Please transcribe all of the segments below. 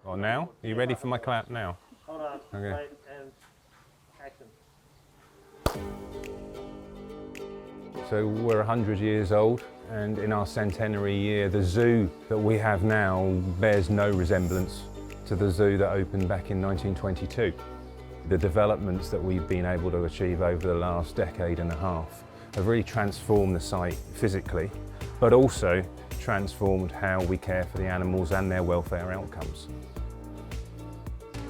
Or now? Are you ready for my clap now? Hold on. Okay. Right, and action. So we're 100 years old, and in our centenary year, the zoo that we have now bears no resemblance to the zoo that opened back in 1922. The developments that we've been able to achieve over the last decade and a half have really transformed the site physically, but also transformed how we care for the animals and their welfare outcomes.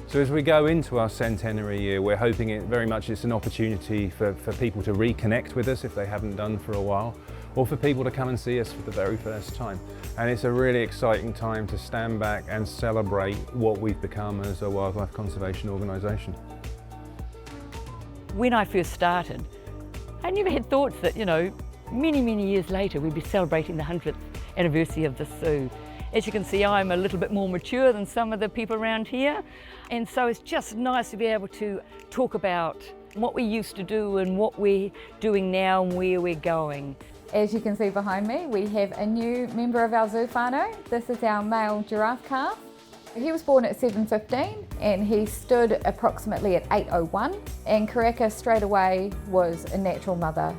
So as we go into our centenary year, we're hoping it very much it's an opportunity for people to reconnect with us if they haven't done for a while, or for people to come and see us for the very first time. And it's a really exciting time to stand back and celebrate what we've become as a wildlife conservation organisation. When I first started, I never had thoughts that, many years later we'd be celebrating the 100th anniversary of the zoo. As you can see, I'm a little bit more mature than some of the people around here. And so it's just nice to be able to talk about what we used to do and what we're doing now and where we're going. As you can see behind me, we have a new member of our zoo whānau. This is our male giraffe calf. He was born at 7:15 and he stood approximately at 8:01, and Karaka straight away was a natural mother.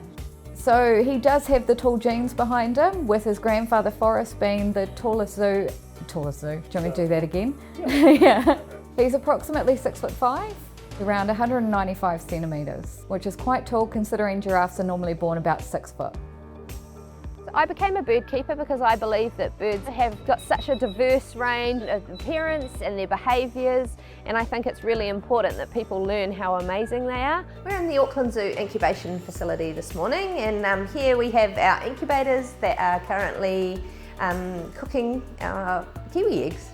So he does have the tall genes behind him, with his grandfather Forrest being the tallest zoo. Do you want me to do that again? Yeah. He's approximately 6'5", around 195 centimetres, which is quite tall considering giraffes are normally born about 6 foot. I became a bird keeper because I believe that birds have got such a diverse range of appearance and their behaviours, and I think it's really important that people learn how amazing they are. We're in the Auckland Zoo incubation facility this morning, and here we have our incubators that are currently cooking our kiwi eggs.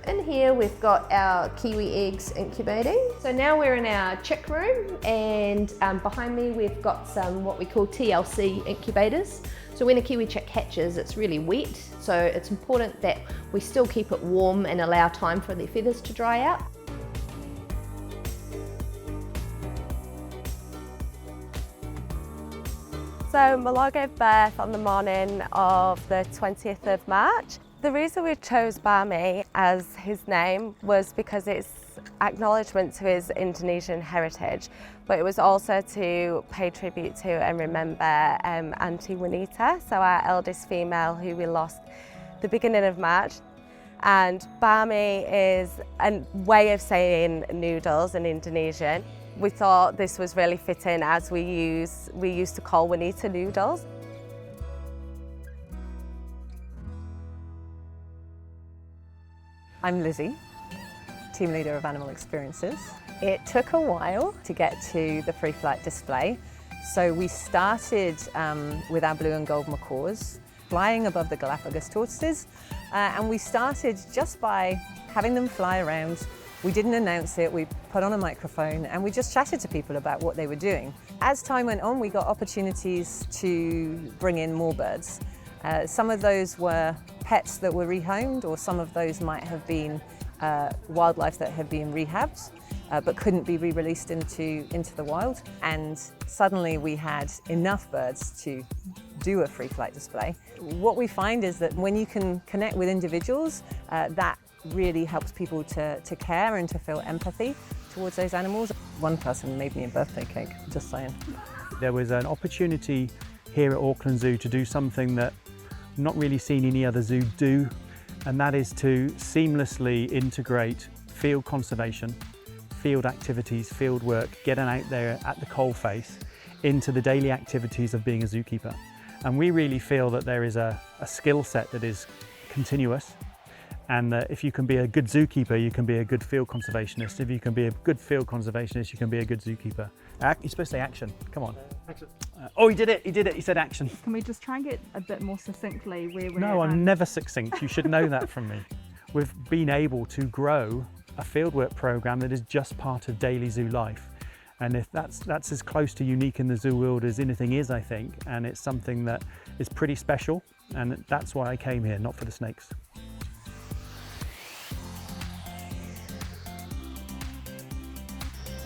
In here we've got our kiwi eggs incubating. So now we're in our chick room, and behind me we've got some what we call TLC incubators. So when a kiwi chick hatches, it's really wet, so it's important that we still keep it warm and allow time for their feathers to dry out. So Malloy gave birth on the morning of the 20th of March. The reason we chose Barmy as his name was because it's acknowledgement to his Indonesian heritage, but it was also to pay tribute to and remember Auntie Juanita, so our eldest female who we lost the beginning of March. And Barmy is a way of saying noodles in Indonesian. We thought this was really fitting as we used to call Juanita noodles. I'm Lizzie, team leader of Animal Experiences. It took a while to get to the free flight display. So we started with our blue and gold macaws, flying above the Galapagos tortoises. And we started just by having them fly around. We didn't announce it, we put on a microphone and we just chatted to people about what they were doing. As time went on, we got opportunities to bring in more birds. Some of those were pets that were rehomed, or some of those might have been wildlife that had been rehabbed but couldn't be re-released into the wild. And suddenly we had enough birds to do a free flight display. What we find is that when you can connect with individuals, that really helps people to care and to feel empathy towards those animals. One person made me a birthday cake, just saying. There was an opportunity here at Auckland Zoo to do something that not really seen any other zoo do, and that is to seamlessly integrate field conservation, field activities, field work, getting out there at the coalface into the daily activities of being a zookeeper. And we really feel that there is a skill set that is continuous, and that if you can be a good zookeeper, you can be a good field conservationist. If you can be a good field conservationist, you can be a good zookeeper. You're supposed to say action, come on. Action. Oh, he did it, he said action. Can we just try and get a bit more succinctly where we're No, at? I'm never succinct, you should know that from me. We've been able to grow a fieldwork programme that is just part of daily zoo life. And if that's as close to unique in the zoo world as anything is, I think, and it's something that is pretty special, and that's why I came here, not for the snakes.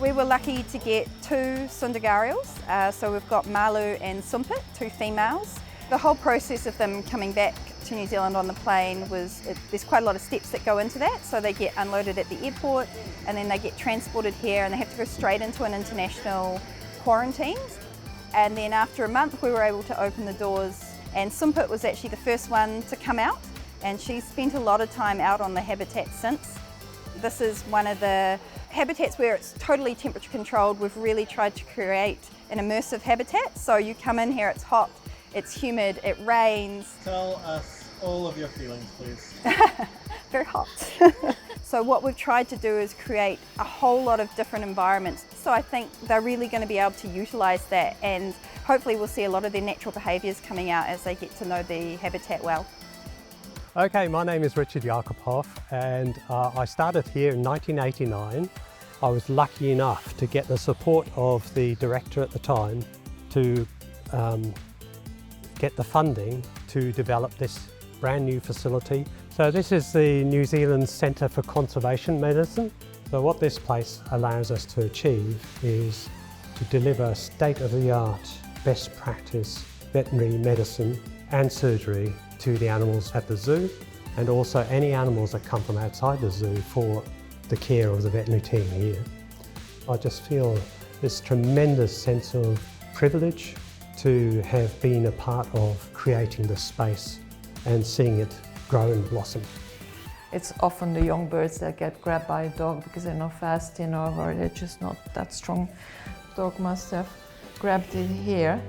We were lucky to get 2 Tsundagharials, so we've got Malu and Sumpit, 2 females. The whole process of them coming back to New Zealand on the plane there's quite a lot of steps that go into that. So they get unloaded at the airport and then they get transported here and they have to go straight into an international quarantine. And then after a month we were able to open the doors, and Sumpit was actually the first one to come out, and she's spent a lot of time out on the habitat since. This is one of the habitats where it's totally temperature controlled. We've really tried to create an immersive habitat. So you come in here, it's hot, it's humid, it rains. Tell us all of your feelings, please. Very hot. So what we've tried to do is create a whole lot of different environments. So I think they're really going to be able to utilise that, and hopefully we'll see a lot of their natural behaviours coming out as they get to know the habitat well. Okay, my name is Richard Yakupov, and I started here in 1989. I was lucky enough to get the support of the director at the time to get the funding to develop this brand new facility. So this is the New Zealand Centre for Conservation Medicine. So what this place allows us to achieve is to deliver state-of-the-art, best practice veterinary medicine and surgery to the animals at the zoo, and also any animals that come from outside the zoo for the care of the veterinary team here. I just feel this tremendous sense of privilege to have been a part of creating this space and seeing it grow and blossom. It's often the young birds that get grabbed by a dog because they're not fast enough or they're just not that strong. The dog must have grabbed it here.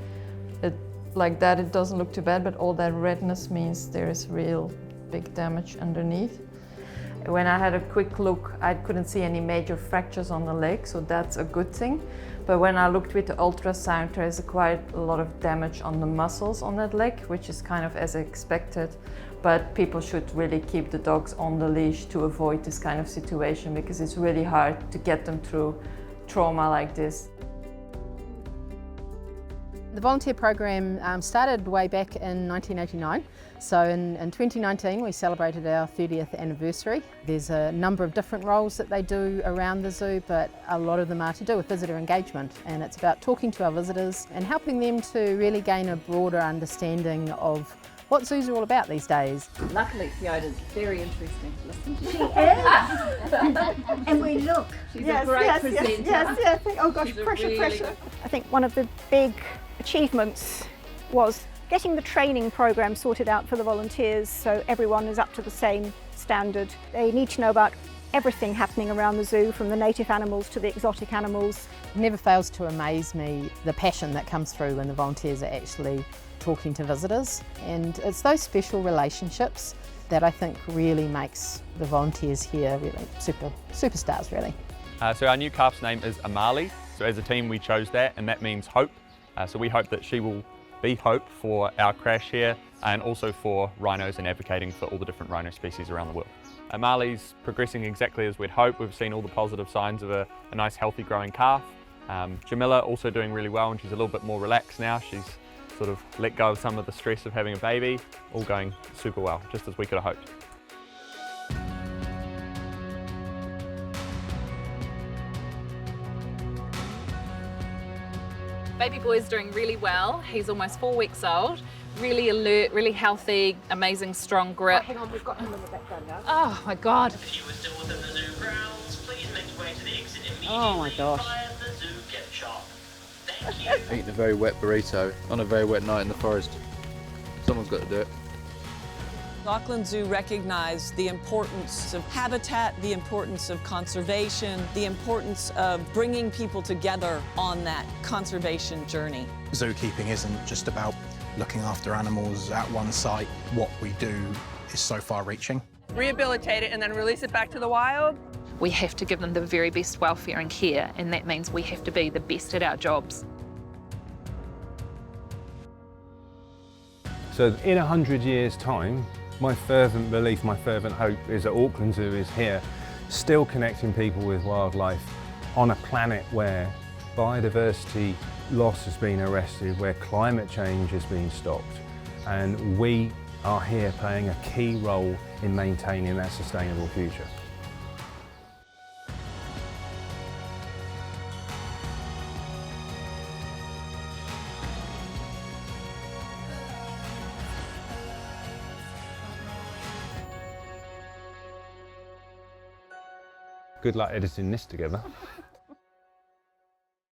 Like that it doesn't look too bad, but all that redness means there is real big damage underneath. When I had a quick look, I couldn't see any major fractures on the leg, so that's a good thing. But when I looked with the ultrasound, there is quite a lot of damage on the muscles on that leg, which is kind of as expected. But people should really keep the dogs on the leash to avoid this kind of situation, because it's really hard to get them through trauma like this. The volunteer program started way back in 1989. So in 2019 we celebrated our 30th anniversary. There's a number of different roles that they do around the zoo, but a lot of them are to do with visitor engagement, and it's about talking to our visitors and helping them to really gain a broader understanding of what zoos are all about these days. Luckily Fiona's very interesting to listen to. She is. And we look. She's a great presenter. Yes. Oh gosh, She's pressure. I think one of the big achievements was getting the training program sorted out for the volunteers so everyone is up to the same standard. They need to know about everything happening around the zoo, from the native animals to the exotic animals. It never fails to amaze me the passion that comes through when the volunteers are actually talking to visitors, and it's those special relationships that I think really makes the volunteers here really superstars really. So our new calf's name is Amali, so as a team we chose that, and that means hope. So we hope that she will be hope for our crash here, and also for rhinos and advocating for all the different rhino species around the world. Amali's progressing exactly as we'd hope. We've seen all the positive signs of a nice healthy growing calf. Jamila also doing really well, and she's a little bit more relaxed now. She's sort of let go of some of the stress of having a baby. All going super well, just as we could have hoped. Baby boy's doing really well. He's almost 4 weeks old. Really alert, really healthy, amazing strong grip. Oh, hang on, we've got him in the background now. Oh my God. If you were still within the zoo grounds, please make your way to the exit immediately. Oh my gosh. Prior to the zoo gift shop. Thank you. Eating a very wet burrito on a very wet night in the forest. Someone's got to do it. Auckland Zoo recognized the importance of habitat, the importance of conservation, the importance of bringing people together on that conservation journey. Zookeeping isn't just about looking after animals at one site. What we do is so far-reaching. Rehabilitate it and then release it back to the wild. We have to give them the very best welfare and care, and that means we have to be the best at our jobs. So in 100 years' time, my fervent belief, my fervent hope is that Auckland Zoo is here, still connecting people with wildlife on a planet where biodiversity loss has been arrested, where climate change has been stopped, and we are here playing a key role in maintaining that sustainable future. Good luck editing this together.